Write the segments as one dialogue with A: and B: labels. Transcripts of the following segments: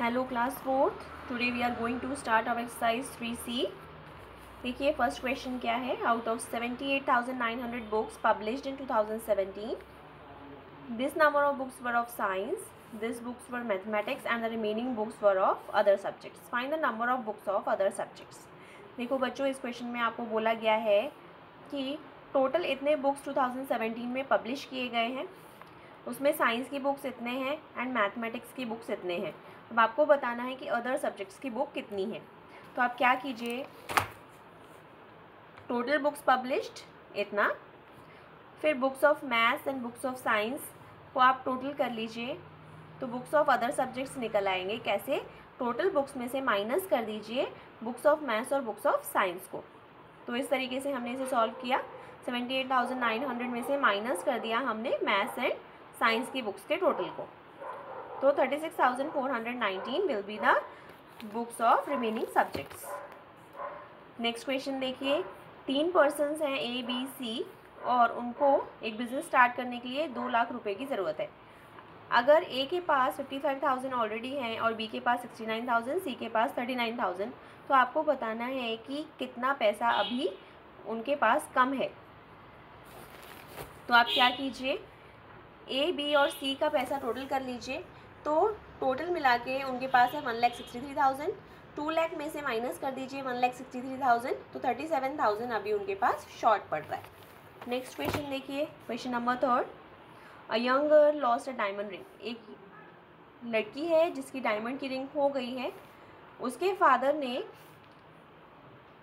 A: Hello class fourth, today we are going to start our exercise 3C। देखिए first question क्या है। Out of 78,900 books published in 2017, this number of books were of science, this books were mathematics and the remaining books were of other subjects. Find the number of books of other subjects. देखो बच्चों, इस question में आपको बोला गया है कि total इतने बुक्स 2017 में पब्लिश किए गए हैं, उसमें साइंस की बुक्स इतने हैं एंड मैथमेटिक्स की बुक्स इतने हैं। अब आपको बताना है कि अदर सब्जेक्ट्स की बुक कितनी है। तो आप क्या कीजिए, टोटल बुक्स पब्लिश्ड इतना, फिर books of maths and books of science को आप टोटल कर लीजिए, तो बुक्स ऑफ अदर सब्जेक्ट्स निकल आएंगे। कैसे? टोटल बुक्स में से माइनस कर दीजिए बुक्स ऑफ मैथ्स और बुक्स ऑफ साइंस को। तो इस तरीके से हमने इसे सॉल्व किया। 78,900 में से माइनस कर दिया हमने मैथ्स एंड साइंस की बुक्स के टोटल को, तो 36,419 will be the books of remaining subjects. Next question देखिए, 3 पर्सन्स हैं ए बी सी और उनको एक बिजनेस स्टार्ट करने के लिए 2 लाख रुपए की ज़रूरत है। अगर ए के पास 55,000 ऑलरेडी हैं और बी के पास 69,000, सी के पास 39,000, तो आपको बताना है कि कितना पैसा अभी उनके पास कम है। तो आप क्या कीजिए, ए बी और सी का पैसा टोटल कर लीजिए। तो टोटल मिला के उनके पास है 1,63,000। 2 लाख में से माइनस कर दीजिए 1,63,000, तो 37,000 अभी उनके पास शॉर्ट पड़ रहा है। नेक्स्ट क्वेश्चन देखिए, question number 3। A young girl lost a diamond ring. एक लड़की है जिसकी डायमंड की रिंग खो गई है। उसके फादर ने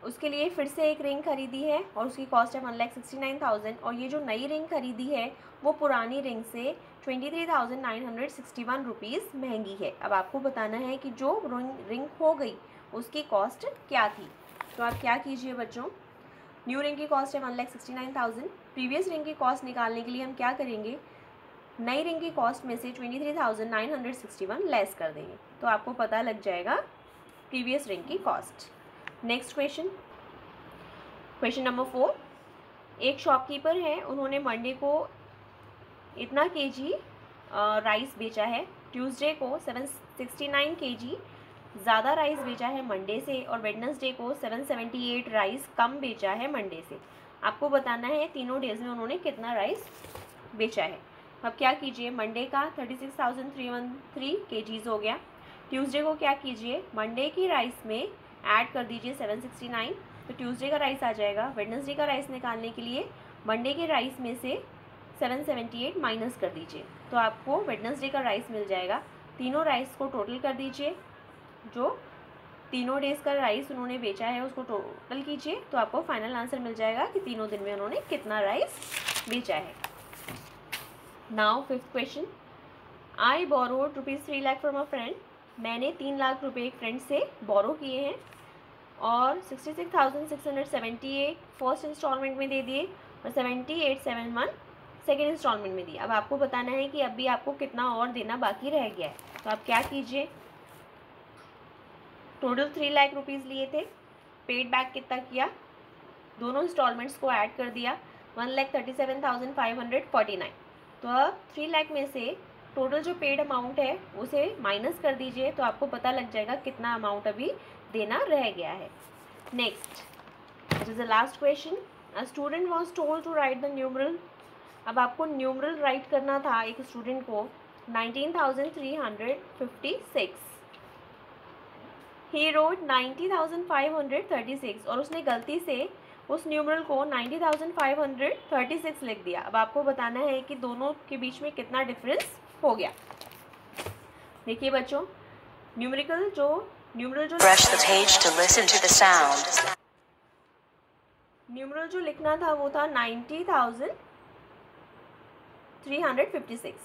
A: उसके लिए फिर से एक रिंग खरीदी है और उसकी कॉस्ट है 1,69,000, और ये जो नई रिंग खरीदी है वो पुरानी रिंग से 23,961 रुपीज़ महंगी है। अब आपको बताना है कि जो रिंग हो गई उसकी कॉस्ट क्या थी। तो आप क्या कीजिए बच्चों, न्यू रिंग की कॉस्ट है 1,69,000। प्रीवियस रिंग की कॉस्ट निकालने के लिए हम क्या करेंगे, नई रिंग की कॉस्ट में से 23,961 लेस कर देंगे, तो आपको पता लग जाएगा प्रीवियस रिंग की cost. Next question, question number 4। एक शॉपकीपर है, उन्होंने मंडे को इतना केजी राइस बेचा है, ट्यूसडे को 769 केजी ज़्यादा राइस बेचा है मंडे से, और वेडनेसडे को 778 राइस कम बेचा है मंडे से। आपको बताना है तीनों डेज में उन्होंने कितना राइस बेचा है। अब क्या कीजिए, मंडे का 36,313 केजीज़ हो गया। ट्यूसडे को क्या कीजिए, मंडे की राइस में ऐड कर दीजिए 769, तो ट्यूसडे का राइस आ जाएगा। वेडनेसडे का राइस निकालने के लिए मंडे के राइस में से 778 माइनस कर दीजिए, तो आपको वेडनेसडे का राइस मिल जाएगा। तीनों राइस को टोटल कर दीजिए, जो तीनों डेज़ का राइस उन्होंने बेचा है उसको टोटल कीजिए, तो आपको फाइनल आंसर मिल जाएगा कि तीनों दिन में उन्होंने कितना राइस बेचा है। Now fifth question. I borrowed ₹3 lakh from a friend. मैंने 3 लाख रुपए एक फ्रेंड से बोरो किए हैं और 66,678 फर्स्ट इंस्टॉलमेंट में दे दिए और 78,771 सेकेंड इंस्टॉलमेंट में दिया। अब आपको बताना है कि अभी आपको कितना और देना बाकी रह गया है। तो आप क्या कीजिए, टोटल 3 लाख रुपीज़ लिए थे, पेड बैक कितना किया, दोनों इंस्टॉलमेंट्स को ऐड कर दिया 1,37,549। तो अब 3 लाख में से टोटल जो पेड अमाउंट है उसे माइनस कर दीजिए, तो आपको पता लग जाएगा कितना अमाउंट अभी देना रह गया है। Next, this is the last question. A student was told to write the numeral. अब आपको न्यूमरल राइट करना था एक स्टूडेंट को 19,356। ही रोट 90,536 और उसने गलती से उस न्यूमरल को 90,536 लिख दिया। अब आपको बताना है कि दोनों के बीच में कितना डिफरेंस हो गया। देखिए बच्चों, न्यूमरल जो न्यूमरल जो लिखना था वो था 90,356।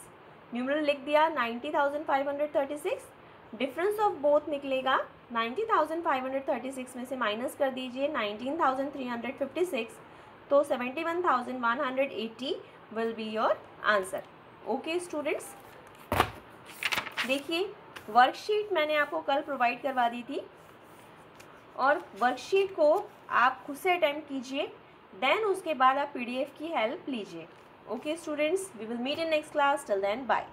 A: न्यूमरल लिख दिया 90,536। डिफरेंस ऑफ बोथ निकलेगा 90,536 में से माइनस कर दीजिए 19,356, तो 71,180 will be your answer. Okay students, देखिए वर्कशीट मैंने आपको कल प्रोवाइड करवा दी थी और वर्कशीट को आप खुद से अटेम्प्ट कीजिए, देन उसके बाद आप PDF की हेल्प लीजिए। Okay students, we will meet in next class. Till then bye.